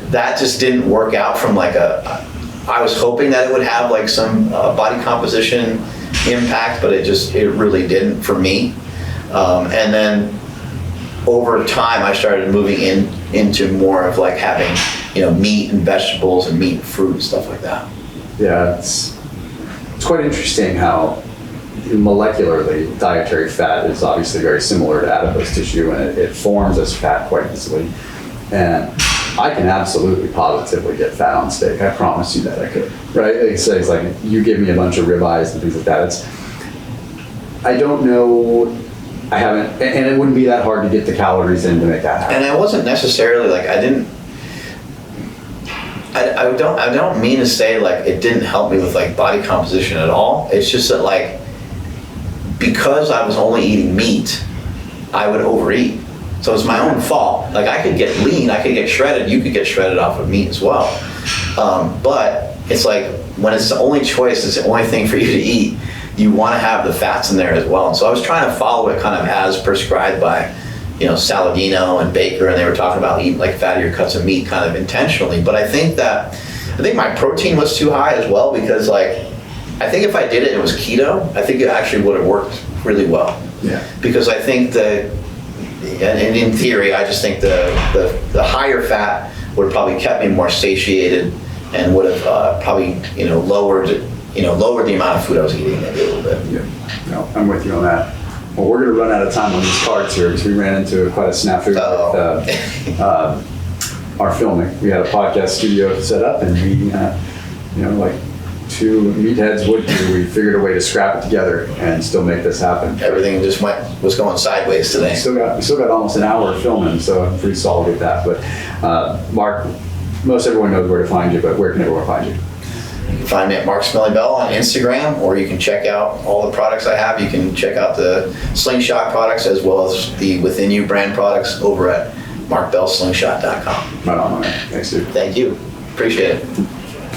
that just didn't work out from like I was hoping that it would have like some body composition impact, but it really didn't for me. And then over time I started moving into more of like having, meat and vegetables and meat and fruit and stuff like that. Yeah, it's quite interesting how molecularly dietary fat is obviously very similar to adipose tissue, and it forms as fat quite easily. And I can absolutely positively get fat on steak. I promise you that I could, right? It's like you give me a bunch of ribeyes and things like that. I don't know, I haven't, and it wouldn't be that hard to get the calories in to make that happen. And I wasn't necessarily like, I don't mean to say like it didn't help me with like body composition at all. It's just that like, because I was only eating meat, I would overeat. So it's my own fault. Like I could get lean, I could get shredded, you could get shredded off of meat as well. But it's like when it's the only choice, it's the only thing for you to eat, you want to have the fats in there as well. And so I was trying to follow it kind of as prescribed by, Saladino and Baker, and they were talking about eating like fattier cuts of meat kind of intentionally. But I think my protein was too high as well, because like, I think if I did it and it was keto, I think it actually would have worked really well. Yeah. Because I think and in theory, I just think the higher fat would have probably kept me more satiated and would have probably lowered the amount of food I was eating maybe a little bit. Yeah, no, I'm with you on that. Well, we're going to run out of time on these cards here because we ran into quite a snafu with our filming. We had a podcast studio set up, and we, like two meatheads would do, we figured a way to scrap it together and still make this happen. Everything just was going sideways today. We still got almost an hour of filming, so I'm pretty solid with that. But Mark, most everyone knows where to find you, but where can everyone find you? You can find me at Mark Smelly Bell on Instagram, or you can check out all the products I have. You can check out the Slingshot products as well as the Within You brand products over at markbellslingshot.com. Right on, man. Thanks, dude. Thank you. Appreciate it.